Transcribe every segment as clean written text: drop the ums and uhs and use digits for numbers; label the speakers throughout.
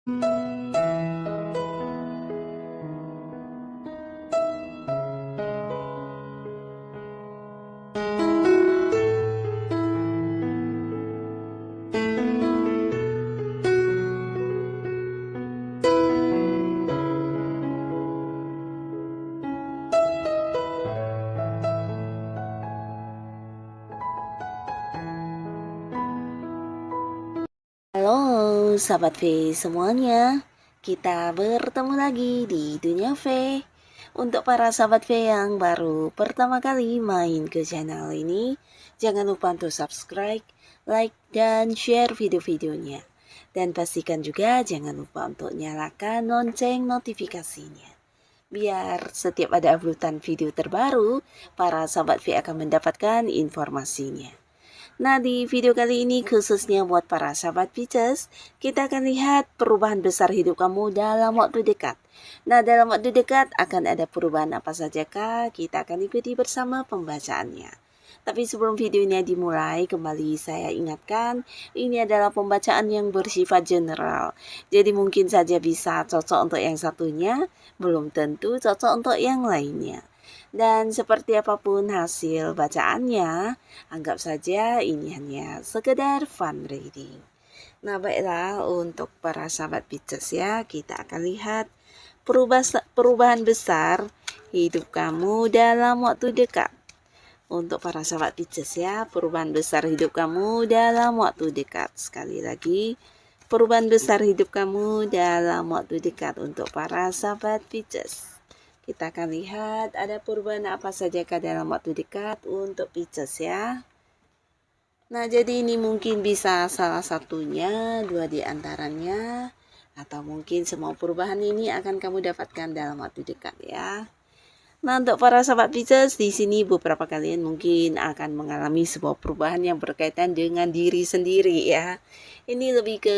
Speaker 1: Halo sahabat V semuanya, kita bertemu lagi di Dunia V. Untuk para sahabat V yang baru pertama kali main ke channel ini, jangan lupa untuk subscribe, like, dan share video-videonya. Dan pastikan juga jangan lupa untuk nyalakan lonceng notifikasinya. Biar setiap ada uploadan video terbaru, para sahabat V akan mendapatkan informasinya. Nah, di video kali ini khususnya buat para sahabat Pisces, kita akan lihat perubahan besar hidup kamu dalam waktu dekat. Nah, dalam waktu dekat akan ada perubahan apa sajakah? Kita akan ikuti bersama pembacaannya. Tapi sebelum videonya dimulai, kembali saya ingatkan, ini adalah pembacaan yang bersifat general. Jadi mungkin saja bisa cocok untuk yang satunya, belum tentu cocok untuk yang lainnya. Dan seperti apapun hasil bacaannya, anggap saja ini hanya sekedar fun reading. Nah, baiklah, untuk para sahabat Pisces ya, kita akan lihat perubahan besar hidup kamu dalam waktu dekat. Untuk para sahabat Pisces ya, perubahan besar hidup kamu dalam waktu dekat. Sekali lagi, perubahan besar hidup kamu dalam waktu dekat untuk para sahabat Pisces. Kita akan lihat ada perubahan apa saja dalam waktu dekat untuk Pisces ya. Nah, jadi ini mungkin bisa salah satunya, dua di antaranya, atau mungkin semua perubahan ini akan kamu dapatkan dalam waktu dekat ya. Nah, untuk para sahabat Pisces, di sini beberapa kalian mungkin akan mengalami sebuah perubahan yang berkaitan dengan diri sendiri ya. Ini lebih ke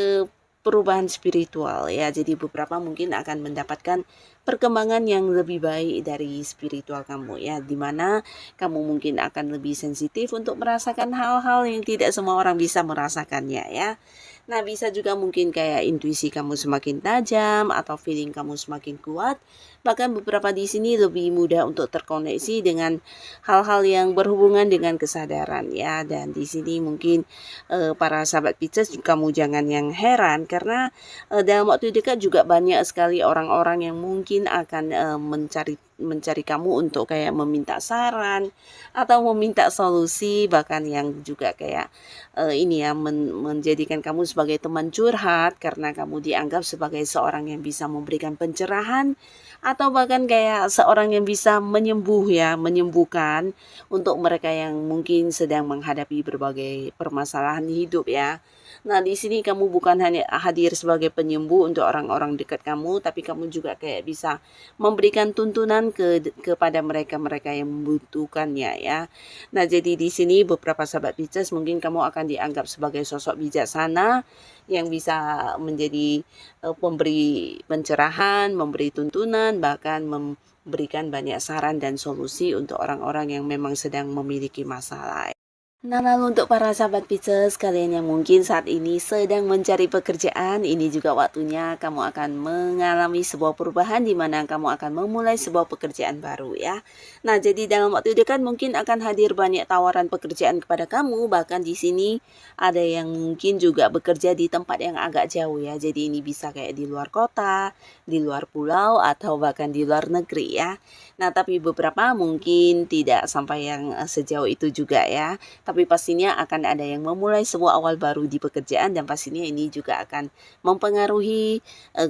Speaker 1: perubahan spiritual ya. Jadi beberapa mungkin akan mendapatkan perkembangan yang lebih baik dari spiritual kamu ya, dimana kamu mungkin akan lebih sensitif untuk merasakan hal-hal yang tidak semua orang bisa merasakannya ya. Nah, bisa juga mungkin kayak intuisi kamu semakin tajam atau feeling kamu semakin kuat. Bahkan beberapa di sini lebih mudah untuk terkoneksi dengan hal-hal yang berhubungan dengan kesadaran ya. Dan di sini mungkin para sahabat Pisces, kamu jangan yang heran karena dalam waktu dekat juga banyak sekali orang-orang yang mungkin akan mencari kamu untuk kayak meminta saran atau meminta solusi, bahkan yang juga kayak ini ya menjadikan kamu sebagai teman curhat karena kamu dianggap sebagai seorang yang bisa memberikan pencerahan atau bahkan kayak seorang yang bisa menyembuhkan untuk mereka yang mungkin sedang menghadapi berbagai permasalahan hidup ya. Nah, di sini kamu bukan hanya hadir sebagai penyembuh untuk orang-orang dekat kamu, tapi kamu juga kayak bisa memberikan tuntunan kepada mereka-mereka yang membutuhkannya ya. Nah, jadi di sini beberapa sahabat Pisces mungkin kamu akan dianggap sebagai sosok bijaksana yang bisa menjadi pemberi pencerahan, memberi tuntunan, bahkan memberikan banyak saran dan solusi untuk orang-orang yang memang sedang memiliki masalah. Nah, lalu untuk para sahabat Pisces, kalian yang mungkin saat ini sedang mencari pekerjaan, ini juga waktunya kamu akan mengalami sebuah perubahan di mana kamu akan memulai sebuah pekerjaan baru ya. Nah, jadi dalam waktu dekat mungkin akan hadir banyak tawaran pekerjaan kepada kamu, bahkan di sini ada yang mungkin juga bekerja di tempat yang agak jauh ya. Jadi ini bisa kayak di luar kota, di luar pulau, atau bahkan di luar negeri ya. Nah, tapi beberapa mungkin tidak sampai yang sejauh itu juga ya. Tapi pastinya akan ada yang memulai sebuah awal baru di pekerjaan dan pastinya ini juga akan mempengaruhi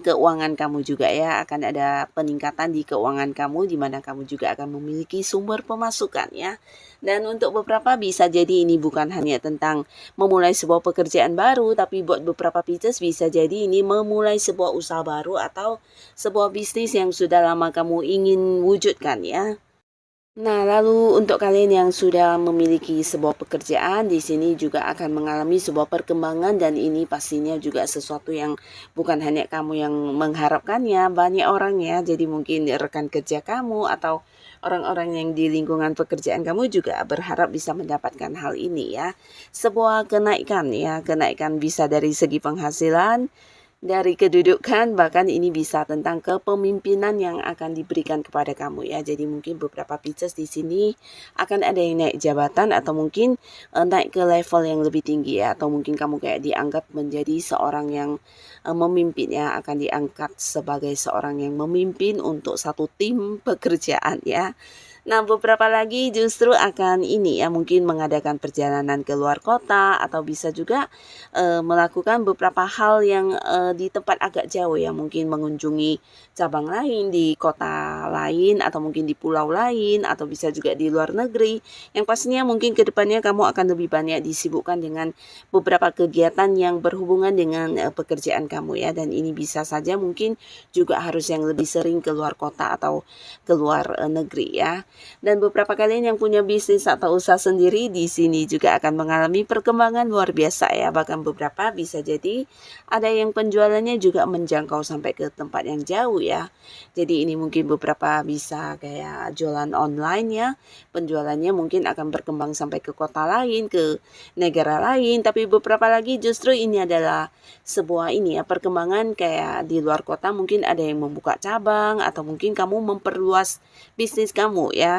Speaker 1: keuangan kamu juga ya. Akan ada peningkatan di keuangan kamu di mana kamu juga akan memiliki sumber pemasukan ya. Dan untuk beberapa bisa jadi ini bukan hanya tentang memulai sebuah pekerjaan baru, tapi buat beberapa Pisces bisa jadi ini memulai sebuah usaha baru atau sebuah bisnis yang sudah lama kamu ingin wujudkan ya. Nah, lalu untuk kalian yang sudah memiliki sebuah pekerjaan, di sini juga akan mengalami sebuah perkembangan dan ini pastinya juga sesuatu yang bukan hanya kamu yang mengharapkannya, banyak orang ya. Jadi mungkin rekan kerja kamu atau orang-orang yang di lingkungan pekerjaan kamu juga berharap bisa mendapatkan hal ini ya. Sebuah kenaikan ya, kenaikan bisa dari segi penghasilan, dari kedudukan, bahkan ini bisa tentang kepemimpinan yang akan diberikan kepada kamu ya. Jadi mungkin beberapa Pisces di sini akan ada yang naik jabatan atau mungkin naik ke level yang lebih tinggi ya, atau mungkin kamu kayak dianggap menjadi seorang yang memimpin ya, akan diangkat sebagai seorang yang memimpin untuk satu tim pekerjaan ya. Nah, beberapa lagi justru akan ini ya, mungkin mengadakan perjalanan ke luar kota atau bisa juga melakukan beberapa hal yang di tempat agak jauh ya, mungkin mengunjungi cabang lain di kota lain atau mungkin di pulau lain atau bisa juga di luar negeri. Yang pastinya mungkin ke depannya kamu akan lebih banyak disibukkan dengan beberapa kegiatan yang berhubungan dengan pekerjaan kamu ya, dan ini bisa saja mungkin juga harus yang lebih sering keluar kota atau keluar negeri ya. Dan beberapa kalian yang punya bisnis atau usaha sendiri di sini juga akan mengalami perkembangan luar biasa ya. Bahkan beberapa bisa jadi ada yang penjualannya juga menjangkau sampai ke tempat yang jauh ya. Jadi ini mungkin beberapa bisa kayak jualan online ya. Penjualannya mungkin akan berkembang sampai ke kota lain, ke negara lain. Tapi beberapa lagi justru ini adalah sebuah ini ya, perkembangan kayak di luar kota, mungkin ada yang membuka cabang atau mungkin kamu memperluas bisnis kamu ya.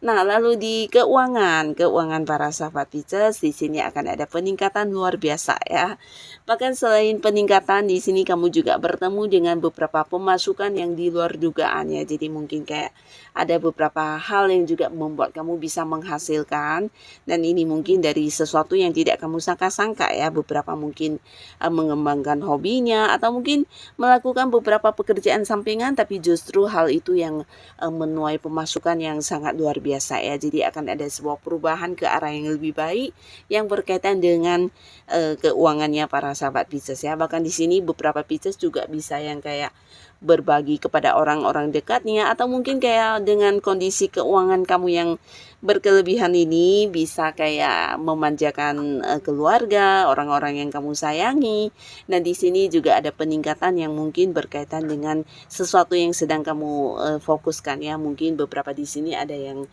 Speaker 1: Nah, lalu di keuangan para sahabat Pisces di sini akan ada peningkatan luar biasa ya. Bahkan selain peningkatan di sini kamu juga bertemu dengan beberapa pemasukan yang di luar dugaan ya. Jadi mungkin kayak ada beberapa hal yang juga membuat kamu bisa menghasilkan, dan ini mungkin dari sesuatu yang tidak kamu sangka-sangka ya. Beberapa mungkin mengembangkan hobinya atau mungkin melakukan beberapa pekerjaan sampingan, tapi justru hal itu yang menuai pemasukan yang sangat luar biasa ya. Jadi akan ada sebuah perubahan ke arah yang lebih baik yang berkaitan dengan keuangannya para sahabat Pisces ya. Bahkan di sini beberapa Pisces juga bisa yang kayak berbagi kepada orang-orang dekatnya atau mungkin kayak dengan kondisi keuangan kamu yang berkelebihan ini bisa kayak memanjakan keluarga, orang-orang yang kamu sayangi. Dan di sini juga ada peningkatan yang mungkin berkaitan dengan sesuatu yang sedang kamu fokuskan ya. Mungkin beberapa di sini ada yang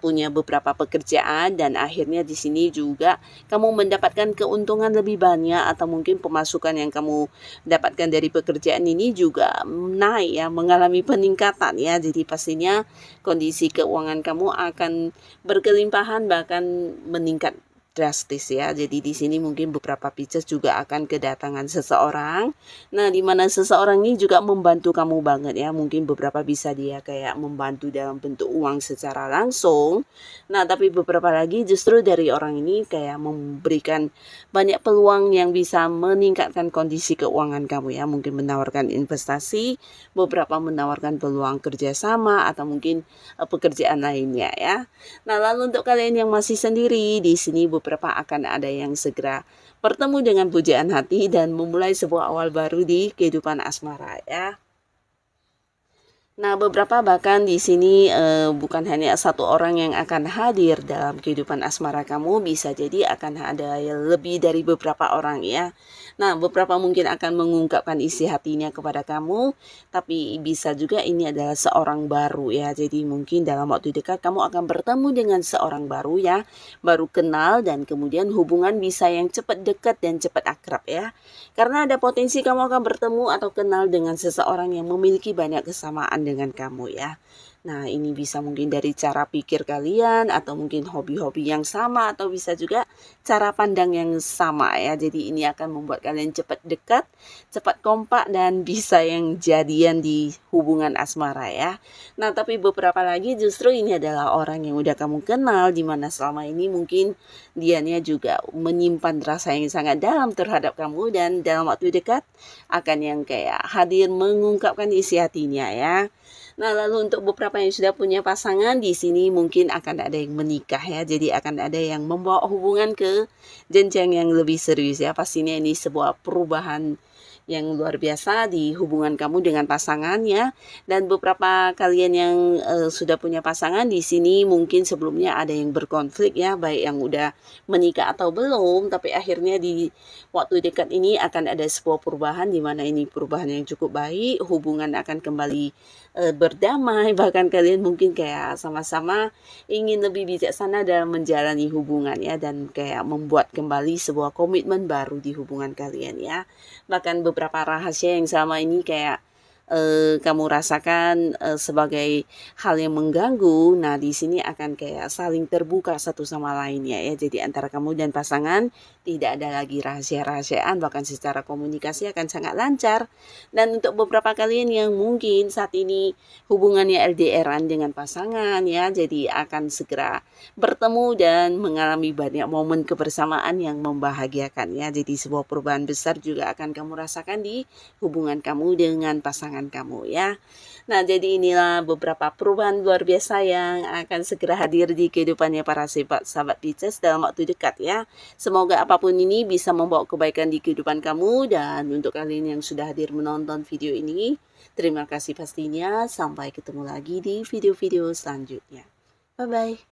Speaker 1: punya beberapa pekerjaan dan akhirnya di sini juga kamu mendapatkan keuntungan lebih banyak atau mungkin pemasukan yang kamu dapatkan dari pekerjaan ini juga naik ya, mengalami peningkatan ya. Jadi pastinya kondisi keuangan kamu akan berkelimpahan bahkan meningkat drastis ya. Jadi di sini mungkin beberapa Pisces juga akan kedatangan seseorang. Nah, di mana seseorang ini juga membantu kamu banget ya. Mungkin beberapa bisa dia kayak membantu dalam bentuk uang secara langsung. Nah, tapi beberapa lagi justru dari orang ini kayak memberikan banyak peluang yang bisa meningkatkan kondisi keuangan kamu ya. Mungkin menawarkan investasi, beberapa menawarkan peluang kerjasama atau mungkin pekerjaan lainnya ya. Nah, lalu untuk kalian yang masih sendiri di sini beberapa akan ada yang segera bertemu dengan pujaan hati dan memulai sebuah awal baru di kehidupan asmara ya. Nah, beberapa bahkan di sini bukan hanya satu orang yang akan hadir dalam kehidupan asmara kamu, bisa jadi akan ada lebih dari beberapa orang ya. Nah, beberapa mungkin akan mengungkapkan isi hatinya kepada kamu, tapi bisa juga ini adalah seorang baru ya. Jadi mungkin dalam waktu dekat kamu akan bertemu dengan seorang baru ya, baru kenal, dan kemudian hubungan bisa yang cepat dekat dan cepat akrab ya. Karena ada potensi kamu akan bertemu atau kenal dengan seseorang yang memiliki banyak kesamaan dengan kamu ya. Nah, ini bisa mungkin dari cara pikir kalian atau mungkin hobi-hobi yang sama atau bisa juga cara pandang yang sama ya. Jadi ini akan membuat kalian cepat dekat, cepat kompak, dan bisa yang jadian di hubungan asmara ya. Nah, tapi beberapa lagi justru ini adalah orang yang udah kamu kenal, di mana selama ini mungkin dianya juga menyimpan rasa yang sangat dalam terhadap kamu, dan dalam waktu dekat akan yang kayak hadir mengungkapkan isi hatinya ya. Nah, lalu untuk beberapa yang sudah punya pasangan di sini mungkin akan ada yang menikah ya. Jadi akan ada yang membawa hubungan ke jenjang yang lebih serius ya. Pastinya ini sebuah perubahan yang luar biasa di hubungan kamu dengan pasangannya. Dan beberapa kalian yang sudah punya pasangan di sini mungkin sebelumnya ada yang berkonflik ya, baik yang udah menikah atau belum, tapi akhirnya di waktu dekat ini akan ada sebuah perubahan, di mana ini perubahan yang cukup baik, hubungan akan kembali berdamai, bahkan kalian mungkin kayak sama-sama ingin lebih bijaksana dalam menjalani hubungan ya, dan kayak membuat kembali sebuah komitmen baru di hubungan kalian ya. Bahkan beberapa rahasia yang selama ini kayak kamu rasakan sebagai hal yang mengganggu. Nah, di sini akan kayak saling terbuka satu sama lain ya. Jadi antara kamu dan pasangan tidak ada lagi rahasia-rahasiaan, bahkan secara komunikasi akan sangat lancar. Dan untuk beberapa kalian yang mungkin saat ini hubungannya LDRan dengan pasangan ya, jadi akan segera bertemu dan mengalami banyak momen kebersamaan yang membahagiakan ya. Jadi sebuah perubahan besar juga akan kamu rasakan di hubungan kamu dengan pasangan kamu ya. Nah, jadi inilah beberapa perubahan luar biasa yang akan segera hadir di kehidupannya para sahabat Pisces dalam waktu dekat ya. Semoga apapun ini bisa membawa kebaikan di kehidupan kamu. Dan untuk kalian yang sudah hadir menonton video ini, terima kasih pastinya. Sampai ketemu lagi di video-video selanjutnya. Bye-bye.